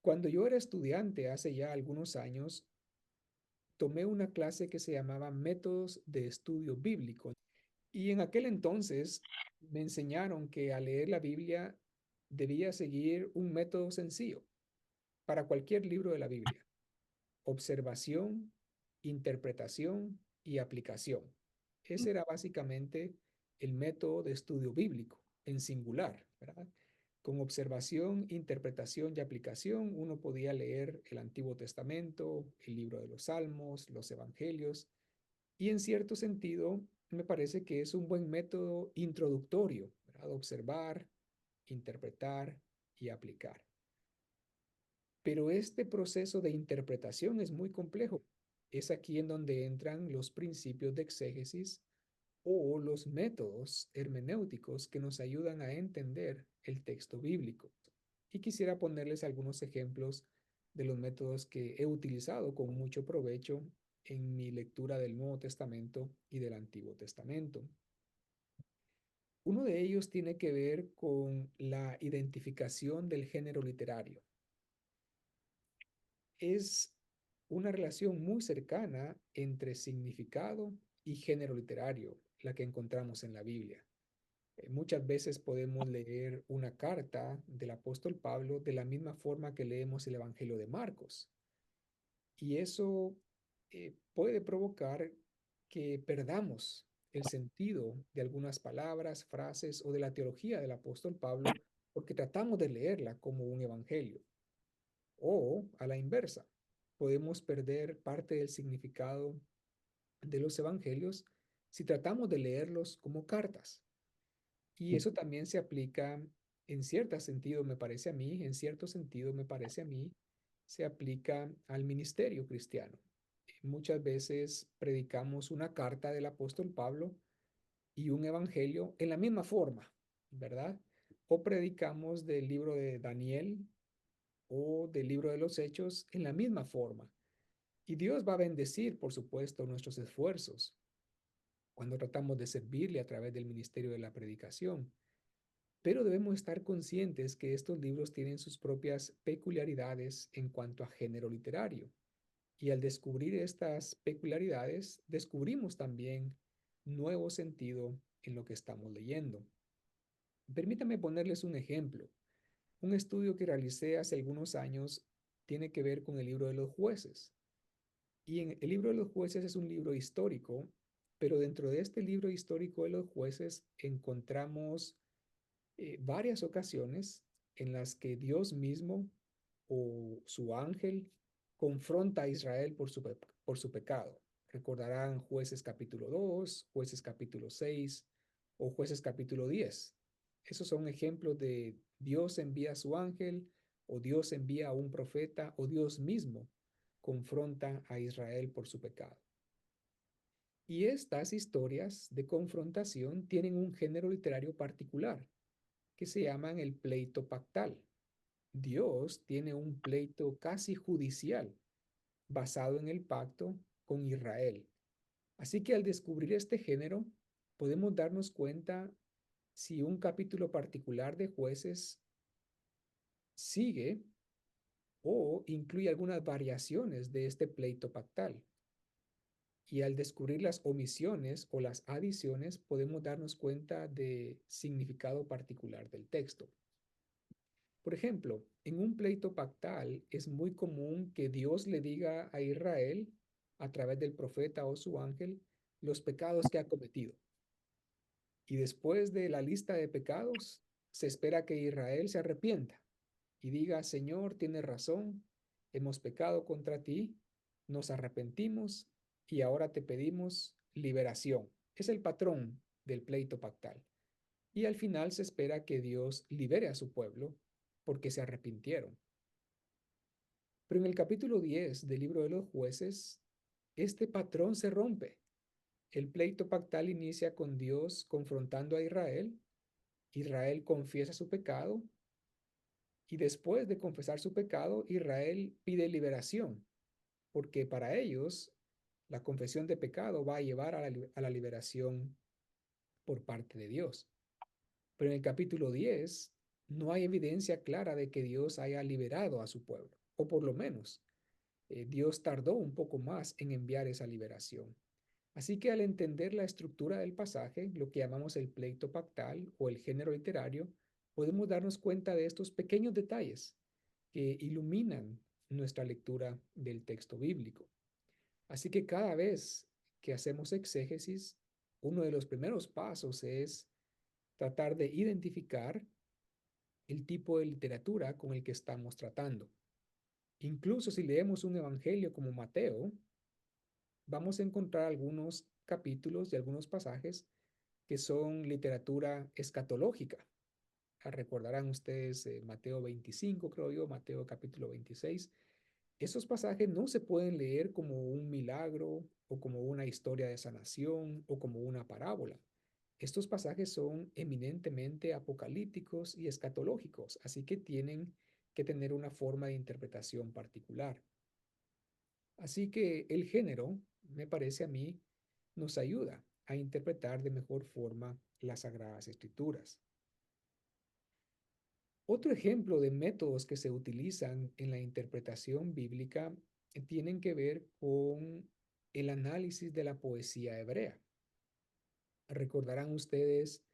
Cuando yo era estudiante hace ya algunos años, tomé una clase que se llamaba Métodos de Estudio Bíblico. Y en aquel entonces me enseñaron que al leer la Biblia debía seguir un método sencillo para cualquier libro de la Biblia: observación, interpretación y aplicación. Ese era básicamente el método de estudio bíblico en singular, ¿verdad? Con observación, interpretación y aplicación, uno podía leer el Antiguo Testamento, el libro de los Salmos, los Evangelios, y en cierto sentido me parece que es un buen método introductorio, ¿verdad? Observar, interpretar y aplicar. Pero este proceso de interpretación es muy complejo. Es aquí en donde entran los principios de exégesis o los métodos hermenéuticos que nos ayudan a entender el texto bíblico. Y quisiera ponerles algunos ejemplos de los métodos que he utilizado con mucho provecho en mi lectura del Nuevo Testamento y del Antiguo Testamento. Uno de ellos tiene que ver con la identificación del género literario. Es una relación muy cercana entre significado y género literario, la que encontramos en la Biblia. Muchas veces podemos leer una carta del apóstol Pablo de la misma forma que leemos el Evangelio de Marcos. Y eso puede provocar que perdamos el sentido de algunas palabras, frases o de la teología del apóstol Pablo porque tratamos de leerla como un evangelio. O a la inversa, podemos perder parte del significado de los evangelios si tratamos de leerlos como cartas. Y eso también se aplica en cierto sentido, me parece a mí, en cierto sentido, me parece a mí, se aplica al ministerio cristiano. Muchas veces predicamos una carta del apóstol Pablo y un evangelio en la misma forma, ¿verdad? O predicamos del libro de Daniel o del libro de los Hechos en la misma forma. Y Dios va a bendecir, por supuesto, nuestros esfuerzos cuando tratamos de servirle a través del ministerio de la predicación. Pero debemos estar conscientes que estos libros tienen sus propias peculiaridades en cuanto a género literario. Y al descubrir estas peculiaridades, descubrimos también nuevo sentido en lo que estamos leyendo. Permítame ponerles un ejemplo. Un estudio que realicé hace algunos años tiene que ver con el libro de los jueces. Y en el libro de los jueces es un libro histórico, pero dentro de este libro histórico de los jueces encontramos varias ocasiones en las que Dios mismo o su ángel confronta a Israel por su pecado. Recordarán Jueces capítulo 2, Jueces capítulo 6 o Jueces capítulo 10. Esos son ejemplos de Dios envía a su ángel o Dios envía a un profeta o Dios mismo confronta a Israel por su pecado. Y estas historias de confrontación tienen un género literario particular que se llaman el pleito pactal. Dios tiene un pleito casi judicial basado en el pacto con Israel. Así que al descubrir este género, podemos darnos cuenta si un capítulo particular de Jueces sigue o incluye algunas variaciones de este pleito pactal. Y al descubrir las omisiones o las adiciones, podemos darnos cuenta de significado particular del texto. Por ejemplo, en un pleito pactal es muy común que Dios le diga a Israel, a través del profeta o su ángel, los pecados que ha cometido. Y después de la lista de pecados, se espera que Israel se arrepienta y diga: Señor, tienes razón, hemos pecado contra ti, nos arrepentimos y ahora te pedimos liberación. Es el patrón del pleito pactal. Y al final se espera que Dios libere a su pueblo porque se arrepintieron. Pero en el capítulo 10 del libro de los jueces, este patrón se rompe. El pleito pactal inicia con Dios confrontando a Israel. Israel confiesa su pecado y después de confesar su pecado, Israel pide liberación, porque para ellos la confesión de pecado va a llevar a la liberación por parte de Dios. Pero en el capítulo 10 no hay evidencia clara de que Dios haya liberado a su pueblo, o por lo menos Dios tardó un poco más en enviar esa liberación. Así que al entender la estructura del pasaje, lo que llamamos el pleito pactal o el género literario, podemos darnos cuenta de estos pequeños detalles que iluminan nuestra lectura del texto bíblico. Así que cada vez que hacemos exégesis, uno de los primeros pasos es tratar de identificar el tipo de literatura con el que estamos tratando. Incluso si leemos un evangelio como Mateo, vamos a encontrar algunos capítulos y algunos pasajes que son literatura escatológica. Recordarán ustedes Mateo 25, creo yo, Mateo capítulo 26. Esos pasajes no se pueden leer como un milagro o como una historia de sanación o como una parábola. Estos pasajes son eminentemente apocalípticos y escatológicos, así que tienen que tener una forma de interpretación particular. Así que el género, me parece a mí, nos ayuda a interpretar de mejor forma las Sagradas Escrituras. Otro ejemplo de métodos que se utilizan en la interpretación bíblica tienen que ver con el análisis de la poesía hebrea. Recordarán ustedes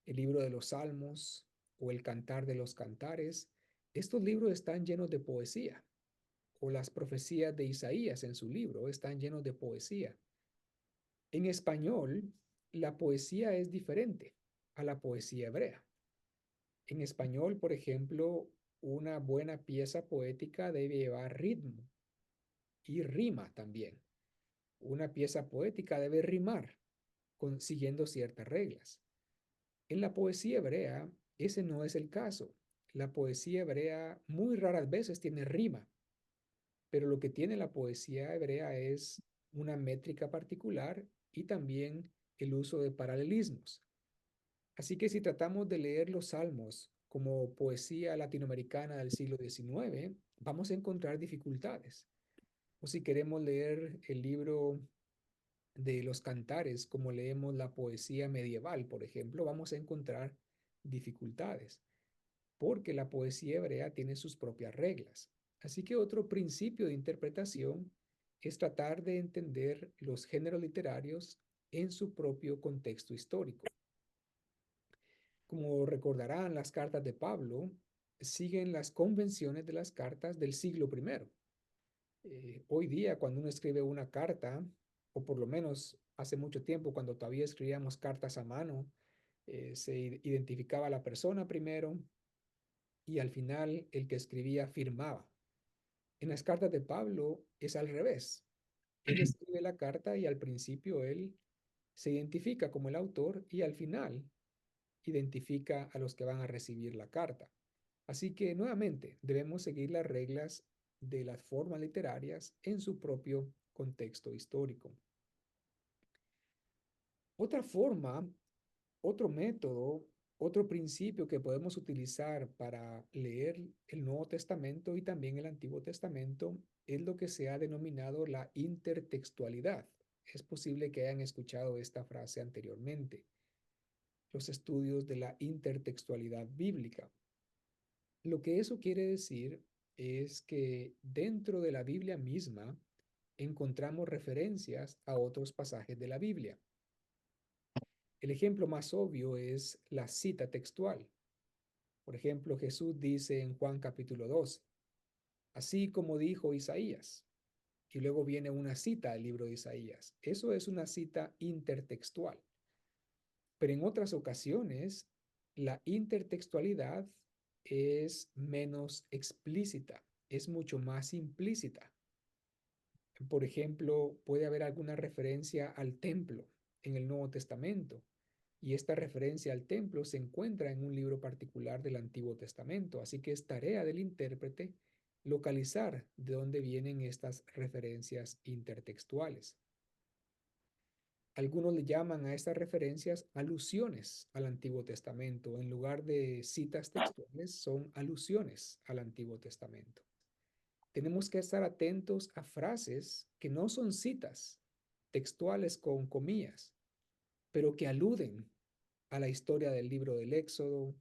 el libro de los Salmos o el Cantar de los Cantares. Estos libros están llenos de poesía, o las profecías de Isaías en su libro están llenos de poesía. En español, la poesía es diferente a la poesía hebrea. En español, por ejemplo, una buena pieza poética debe llevar ritmo y rima también. Una pieza poética debe rimar siguiendo ciertas reglas. En la poesía hebrea, ese no es el caso. La poesía hebrea muy raras veces tiene rima, pero lo que tiene la poesía hebrea es una métrica particular y también el uso de paralelismos. Así que si tratamos de leer los salmos como poesía latinoamericana del siglo XIX, vamos a encontrar dificultades. O si queremos leer el libro de los cantares como leemos la poesía medieval, por ejemplo, vamos a encontrar dificultades, porque la poesía hebrea tiene sus propias reglas. Así que otro principio de interpretación es tratar de entender los géneros literarios en su propio contexto histórico. Como recordarán, las cartas de Pablo siguen las convenciones de las cartas del siglo I. Hoy día, cuando uno escribe una carta, o por lo menos hace mucho tiempo, cuando todavía escribíamos cartas a mano, se identificaba a la persona primero y al final el que escribía firmaba. En las cartas de Pablo es al revés. Él escribe la carta y al principio él se identifica como el autor y al final identifica a los que van a recibir la carta. Así que nuevamente debemos seguir las reglas de las formas literarias en su propio contexto histórico. Otra forma, otro método, otro principio que podemos utilizar para leer el Nuevo Testamento y también el Antiguo Testamento es lo que se ha denominado la intertextualidad. Es posible que hayan escuchado esta frase anteriormente. Los estudios de la intertextualidad bíblica. Lo que eso quiere decir es que dentro de la Biblia misma encontramos referencias a otros pasajes de la Biblia. El ejemplo más obvio es la cita textual. Por ejemplo, Jesús dice en Juan capítulo 2, así como dijo Isaías, y luego viene una cita del libro de Isaías. Eso es una cita intertextual. Pero en otras ocasiones, la intertextualidad es menos explícita, es mucho más implícita. Por ejemplo, puede haber alguna referencia al templo en el Nuevo Testamento, y esta referencia al templo se encuentra en un libro particular del Antiguo Testamento, así que es tarea del intérprete localizar de dónde vienen estas referencias intertextuales. Algunos le llaman a estas referencias alusiones al Antiguo Testamento. En lugar de citas textuales, son alusiones al Antiguo Testamento. Tenemos que estar atentos a frases que no son citas textuales con comillas, pero que aluden a la historia del libro del Éxodo,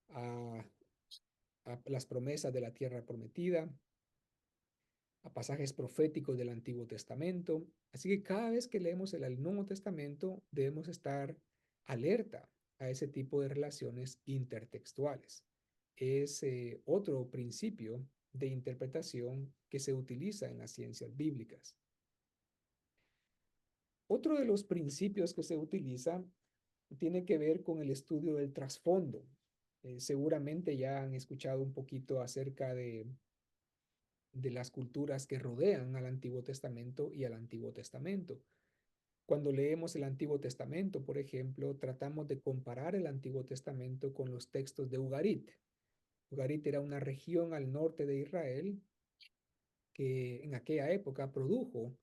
a, a las promesas de la tierra prometida, a pasajes proféticos del Antiguo Testamento. Así que cada vez que leemos el Nuevo Testamento debemos estar alerta a ese tipo de relaciones intertextuales. Es otro principio de interpretación que se utiliza en las ciencias bíblicas. Otro de los principios que se utiliza tiene que ver con el estudio del trasfondo. Seguramente ya han escuchado un poquito acerca de las culturas que rodean al Antiguo Testamento y al Antiguo Testamento. Cuando leemos el Antiguo Testamento, por ejemplo, tratamos de comparar el Antiguo Testamento con los textos de Ugarit. Ugarit era una región al norte de Israel que en aquella época produjo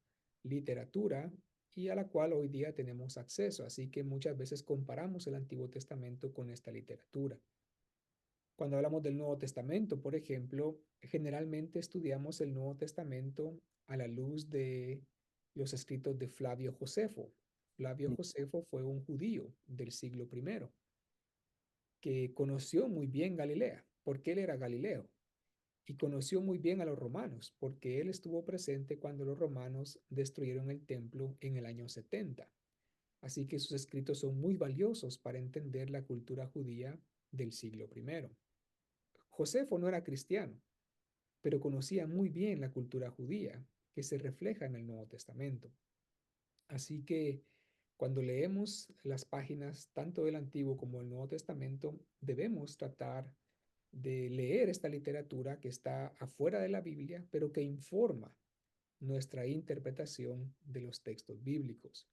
literatura y a la cual hoy día tenemos acceso. Así que muchas veces comparamos el Antiguo Testamento con esta literatura. Cuando hablamos del Nuevo Testamento, por ejemplo, generalmente estudiamos el Nuevo Testamento a la luz de los escritos de Flavio Josefo. Flavio Josefo fue un judío del siglo I que conoció muy bien Galilea, porque él era galileo, y conoció muy bien a los romanos, porque él estuvo presente cuando los romanos destruyeron el templo en el año 70. Así que sus escritos son muy valiosos para entender la cultura judía del siglo I. Josefo no era cristiano, pero conocía muy bien la cultura judía que se refleja en el Nuevo Testamento. Así que cuando leemos las páginas tanto del Antiguo como del Nuevo Testamento, debemos tratar de leer esta literatura que está afuera de la Biblia, pero que informa nuestra interpretación de los textos bíblicos.